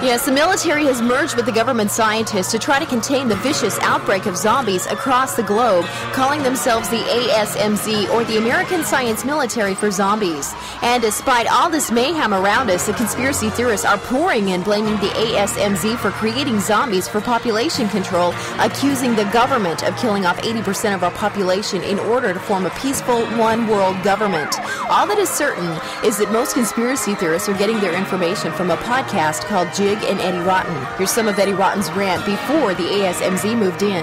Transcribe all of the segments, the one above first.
Yes, the military has merged with the government scientists to try to contain the vicious outbreak of zombies across the globe, calling themselves the ASMZ, or the American Science Military for Zombies. And despite all this mayhem around us, the conspiracy theorists are pouring in, blaming the ASMZ for creating zombies for population control, accusing the government of killing off 80% of our population in order to form a peaceful one-world government. All that is certain is that most conspiracy theorists are getting their information from a podcast called Jig and Eddie Rotten. Here's some of Eddie Rotten's rant before the ASMZ moved in.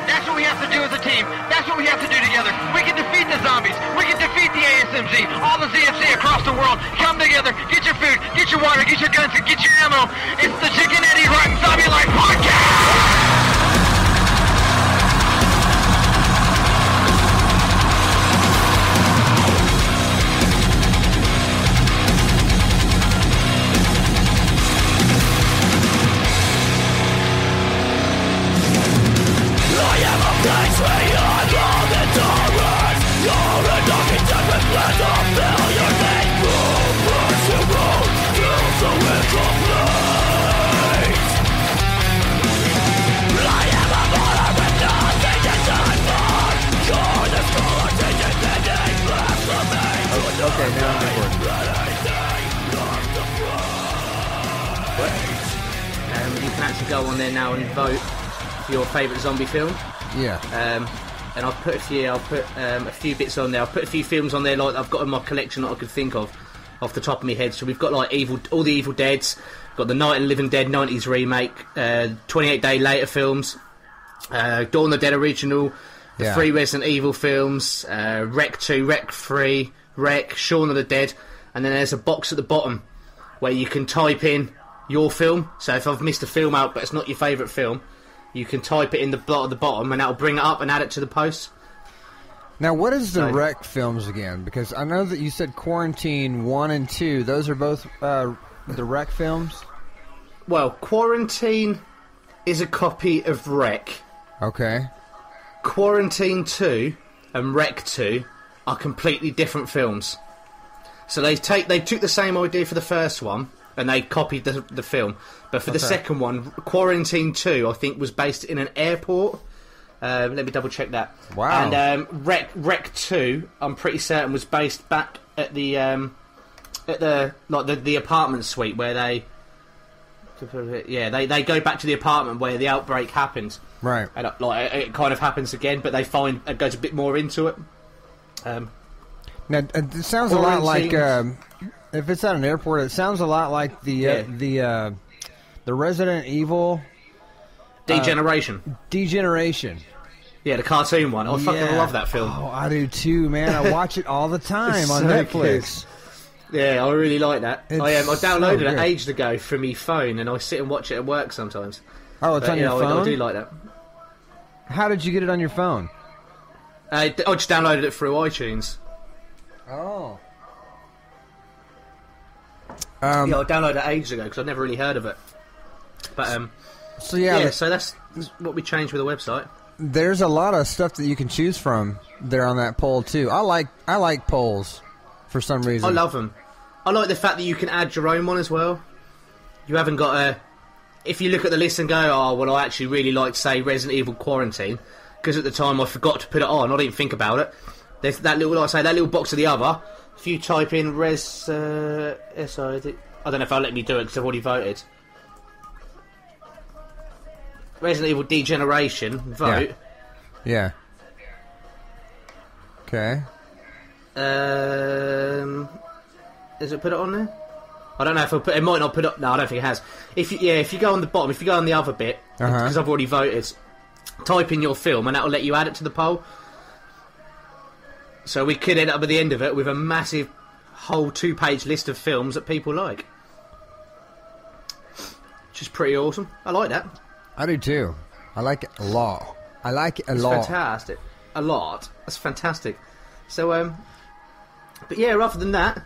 That's what we have to do as a team. That's what we have to do together. We can defeat the zombies. We can defeat the ASMZ. All the ZFC across the world. Come together. Get your food. Get your water. Get your guns. And get your ammo. It's the Jig and Eddie Rotten Zombie Life Podcast! Okay, now I'm recording. You can actually go on there now and vote for your favourite zombie film. Yeah. And I've put a few bits on there. I've put a few films on there like I've got in my collection that I could think of off the top of my head. So we've got like all the Evil Deads, got the Night of the Living Dead 90s remake, 28 Day Later films, Dawn of the Dead original, the 3 Resident Evil films, Rec 2, Rec 3, Rec, Shaun of the Dead, and then there's a box at the bottom where you can type in your film. So if I've missed a film out but it's not your favourite film, you can type it in the blot at the bottom and that'll bring it up and add it to the post. Now, what is the Rec films again? Because I know that you said Quarantine 1 and 2. Those are both the Rec films? Well, Quarantine is a copy of Rec. Okay. Quarantine 2 and Rec 2 are completely different films. So they took the same idea for the first one and they copied the film. But for the second one, Quarantine 2, I think, was based in an airport. Let me double check that. Wow. And Rec 2, I'm pretty certain, was based back at the apartment suite where they go back to the apartment where the outbreak happens. Right. And it kind of happens again, but it goes a bit more into it. Now it sounds a lot like if it's at an airport, it sounds a lot like the Resident Evil Degeneration. Yeah, the cartoon one. I fucking love that film. Oh, I do too, man. I watch it all the time on Netflix. Yeah, I really like that. I downloaded it good. ages ago from my phone, and I sit and watch it at work sometimes. Oh, it's on your phone? I do like that. How did you get it on your phone? I just downloaded it through iTunes. Oh. I downloaded it ages ago because I'd never really heard of it. But so that's what we changed with the website. There's a lot of stuff that you can choose from there on that poll too. I like polls for some reason. I love them. I like the fact that you can add your own one as well. You haven't got a. If you look at the list and go, oh well, I actually really like, say, Resident Evil Quarantine, because at the time I forgot to put it on. I didn't think about it. There's that little, like I say, that little box of the other. If you type in I don't know if I'll let me do it because I've already voted. Resident Evil Degeneration, vote. Yeah. Okay. Does it put it on there? I don't know if it might not put it. No, I don't think it has. If you go on the bottom, if you go on the other bit, because I've already voted, type in your film and that'll let you add it to the poll. So we could end up at the end of it with a massive whole 2-page list of films that people like. Which is pretty awesome. I like that. I do too. I like it a lot. It's fantastic. A lot. That's fantastic. So, but yeah, other than that,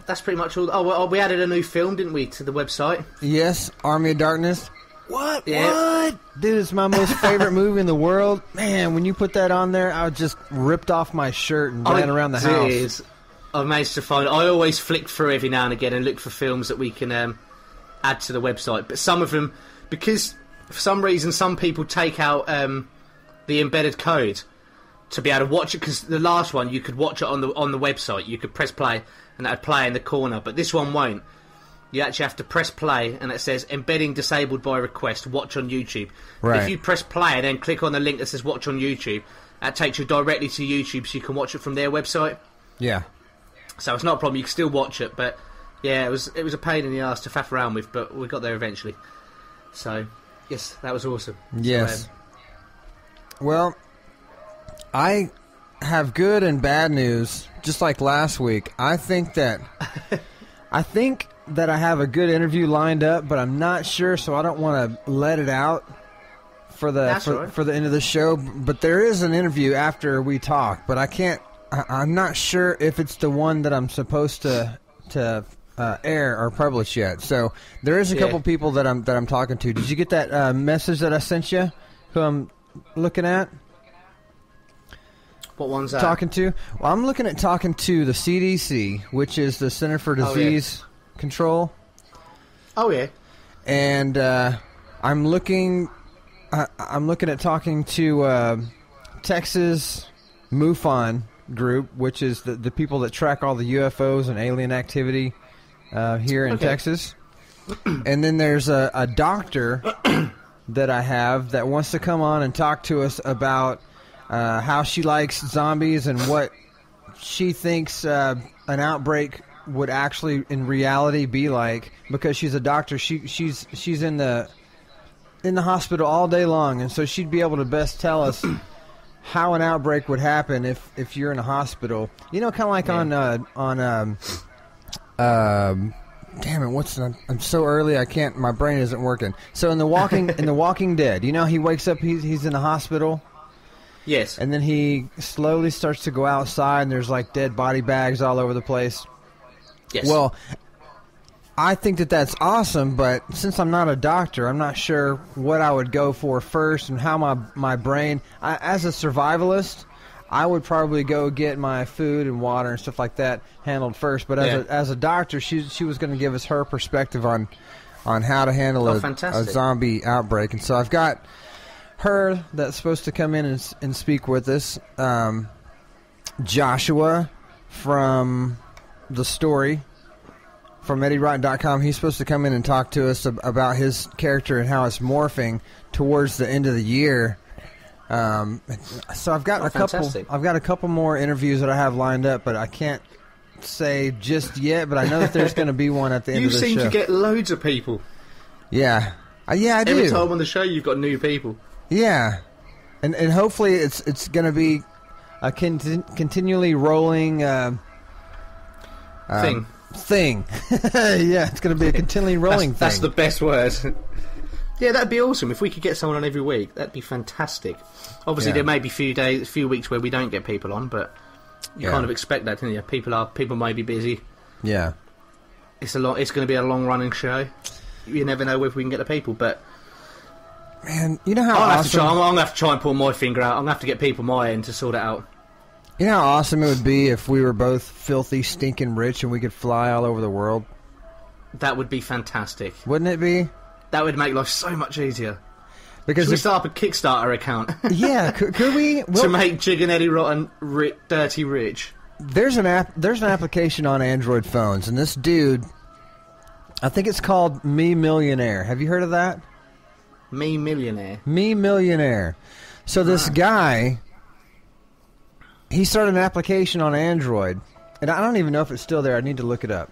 that's pretty much all. Oh, well, we added a new film, didn't we, to the website? Yes, Army of Darkness. What? Yeah. What? Dude, it's my most favorite movie in the world. Man, when you put that on there, I just ripped off my shirt and ran around the house. I managed to find. I always flick through every now and again and look for films that we can add to the website. But some of them, because for some reason some people take out the embedded code to be able to watch it, because the last one you could watch it on the website. You could press play and that'd play in the corner, but this one won't. You actually have to press play, and it says embedding disabled by request, watch on YouTube. Right. If you press play and then click on the link that says watch on YouTube, that takes you directly to YouTube, so you can watch it from their website. Yeah. So it's not a problem. You can still watch it, but yeah, it was a pain in the arse to faff around with, but we got there eventually. So yes, that was awesome. Yes. So, well, I have good and bad news, just like last week. I think that I have a good interview lined up, but I'm not sure, so I don't want to let it out for the end of the show. But there is an interview after we talk, but I'm not sure if it's the one that I'm supposed to air or publish yet. So there is a couple people that I'm talking to. Did you get that message that I sent you? Who I'm looking at? What one's that? Talking to? Well, I'm looking at talking to the CDC, which is the Center for Disease Control. Oh yeah. And I'm looking at talking to Texas MUFON group, which is the people that track all the UFOs and alien activity here in Texas. And then there's a doctor that I have that wants to come on and talk to us about how she likes zombies and what she thinks an outbreak would actually in reality be like, because she's a doctor. She's in the hospital all day long, and so she'd be able to best tell us how an outbreak would happen if you're in a hospital. You know, kind of like damn it, I'm so early I can't, my brain isn't working. So in the Walking Dead, you know, he wakes up, he's in the hospital. Yes. And then he slowly starts to go outside, and there's like dead body bags all over the place. Yes. Well, I think that's awesome, but since I'm not a doctor, I'm not sure what I would go for first and how my brain... as a survivalist, I would probably go get my food and water and stuff like that handled first. But as a doctor, she was going to give us her perspective on how to handle a zombie outbreak. And so I've got her that's supposed to come in and speak with us. Joshua from The Story, from EddieRotten.com, he's supposed to come in and talk to us about his character and how it's morphing towards the end of the year. So I've got a couple more interviews that I have lined up, but I can't say just yet. But I know that there's going to be one at the end of the show. You seem to get loads of people. Yeah, I do. Every time on the show, you've got new people. Yeah, and hopefully it's going to be a continually rolling thing. Yeah, it's going to be a continually rolling thing. That's the best word. Yeah, that'd be awesome if we could get someone on every week. That'd be fantastic. Obviously, there may be a few weeks where we don't get people on, but you kind of expect that, don't you? People may be busy. Yeah, it's going to be a long running show. You never know if we can get the people, but man, you know how I'm awesome. I'm going to have to try and pull my finger out. I'm going to have to get people my end to sort it out. You know how awesome it would be if we were both filthy, stinking rich and we could fly all over the world? That would be fantastic. Wouldn't it be? That would make life so much easier. Because should we start up a Kickstarter account? Yeah, could we? Well, to make Jig and Eddie Rotten dirty rich. There's an application on Android phones, and this dude, I think it's called Me Millionaire. Have you heard of that? Me Millionaire. Me Millionaire. So this guy, he started an application on Android, and I don't even know if it's still there. I need to look it up.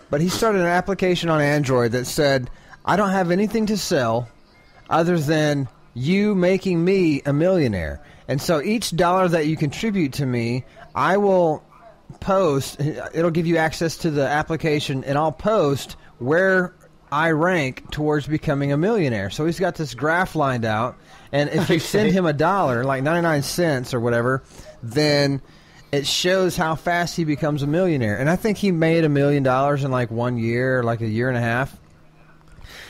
But he started an application on Android that said, I don't have anything to sell other than you making me a millionaire. And so each dollar that you contribute to me, I will post. It'll give you access to the application, and I'll post where I rank towards becoming a millionaire. So he's got this graph lined out, and if you send him $1, like 99 cents or whatever, then it shows how fast he becomes a millionaire. And I think he made $1 million in like 1 year, like a year and a half.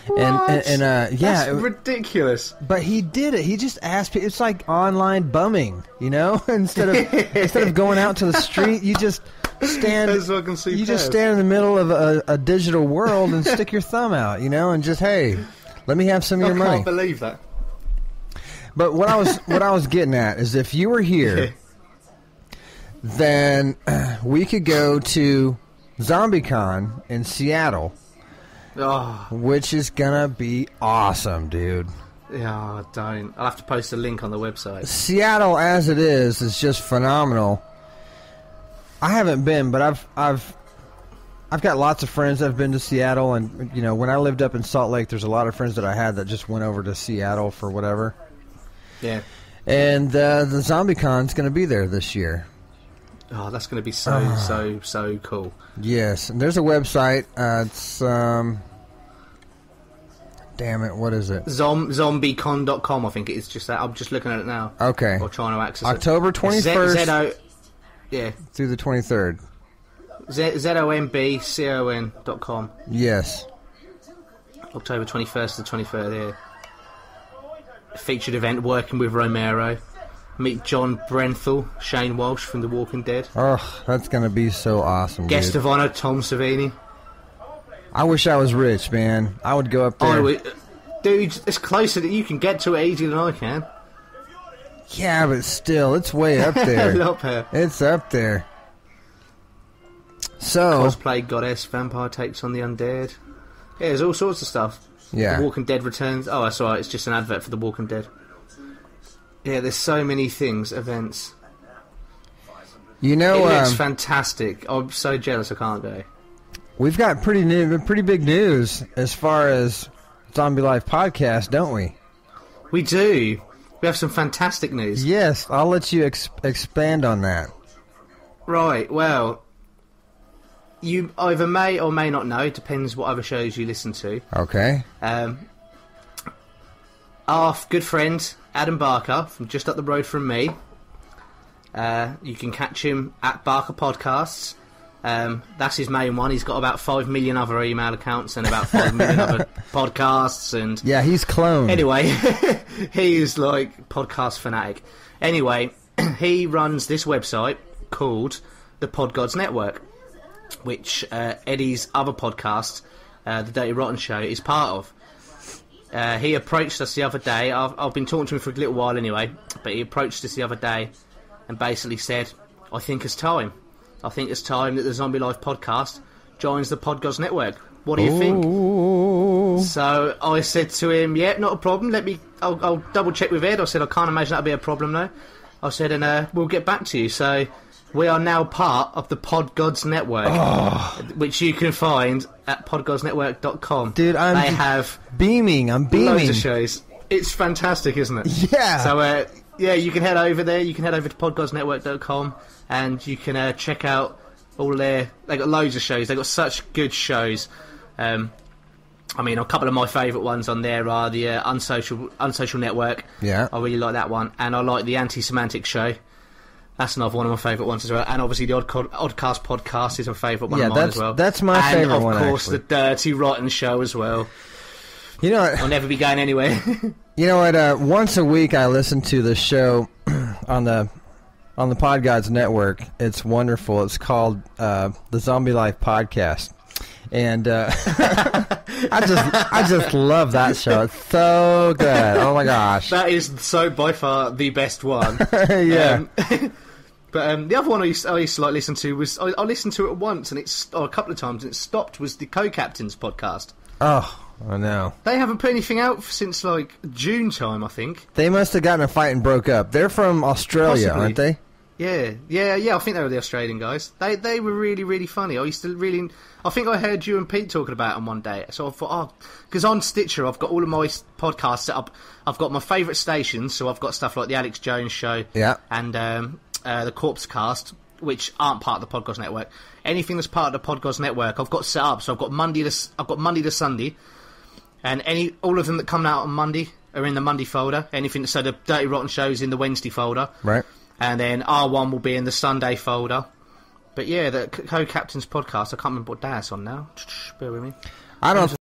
What? That's ridiculous. But he did it. He just asked people. It's like online bumming, you know. Instead of going out to the street, you just stand. fucking superb. You just stand in the middle of a digital world and stick your thumb out, and just, hey, let me have some of your money. I can't believe that. But what I was getting at is, if you were here, then we could go to ZombieCon in Seattle, which is gonna be awesome, dude. Yeah, don't. I'll have to post a link on the website. Seattle, as it is just phenomenal. I haven't been, but I've got lots of friends that have been to Seattle, and when I lived up in Salt Lake, there's a lot of friends that I had that just went over to Seattle for whatever. Yeah. And the ZombieCon's going to be there this year. Oh, that's going to be so cool. Yes, and there's a website. It's damn it, what is it? Zombiecon.com, I think it is. Just that. I'm just looking at it now. Okay. Or trying to access October 21st. Yeah. Through the 23rd. ZOMBCON.com. Yes. October 21st to 23rd, yeah. Featured event working with Romero. Meet John Brenthal, Shane Walsh from The Walking Dead. Oh, that's going to be so awesome, Guest of honour, Tom Savini. I wish I was rich, man. I would go up there. Dude, it's closer that you can get to it easier than I can. Yeah, but still, it's way up there. It's up there. So cosplay goddess, vampire takes on the undead. Yeah, there's all sorts of stuff. Yeah. The Walking Dead returns. Oh, that's alright. It's just an advert for The Walking Dead. Yeah, there's so many things, events. It looks fantastic. I'm so jealous I can't go. We've got pretty big news as far as Zombie Life podcast, don't we? We do. We have some fantastic news. Yes, I'll let you expand on that. Right, well, you either may or may not know, depends what other shows you listen to. Okay. Our good friend, Adam Barker, from just up the road from me, you can catch him at Barker Podcasts. That's his main one. He's got about 5 million other email accounts and about 5 million other podcasts. And yeah, he's cloned. Anyway, he's like podcast fanatic. Anyway, he runs this website called the PODGODS Network, which Eddie's other podcast, The Dirty Rotten Show, is part of. He approached us the other day. I've been talking to him for a little while anyway, but he approached us the other day and basically said, I think it's time that the Zombie Life podcast joins the PODGODS Network. What do you think? So I said to him, yeah, not a problem. I'll double check with Ed. I said, I can't imagine that'll be a problem though. I said, and we'll get back to you. So we are now part of the PODGODS Network, which you can find at podgodsnetwork.com. Dude, I'm beaming. Loads of shows. It's fantastic, isn't it? Yeah. So, yeah, you can head over there. You can head over to podgodsnetwork.com and you can check out all their... They got loads of shows. They got such good shows. I mean, a couple of my favourite ones on there are the Unsocial Network. Yeah. I really like that one. And I like the Anti-Semantic Show. That's another one of my favourite ones as well. And obviously the Oddcast podcast is a favourite one of mine as well. That's my favourite one, and of course actually. the Dirty Rotten Show as well. You know what? I'll never be going anywhere. You know what? Once a week I listen to the show on the PodGods Network. It's wonderful. It's called the Zombie Life Podcast. And I just love that show. It's so good. Oh my gosh. That is so by far the best one. Yeah. But the other one I used to like listen to was I listened to it once and a couple of times and it stopped, was the Co-Captains podcast. Oh, I know. They haven't put anything out since like June time, I think. They must have gotten a fight and broke up. They're from Australia, Possibly. aren't they? Yeah. I think they were the Australian guys. They were really, really funny. I think I heard you and Pete talking about them one day. So I thought, because on Stitcher I've got all of my podcasts set up. I've got my favourite stations, so I've got stuff like the Alex Jones Show, yeah, and the Corpse Cast, which aren't part of the PODGODS Network. Anything that's part of the PODGODS Network, I've got set up. So I've got Monday to Sunday, and all of them that come out on Monday are in the Monday folder. So the Dirty Rotten Show's in the Wednesday folder, right? And then R1 will be in the Sunday folder. But yeah, the Co-Captains podcast, I can't remember what day it's on now. Bear with me. I don't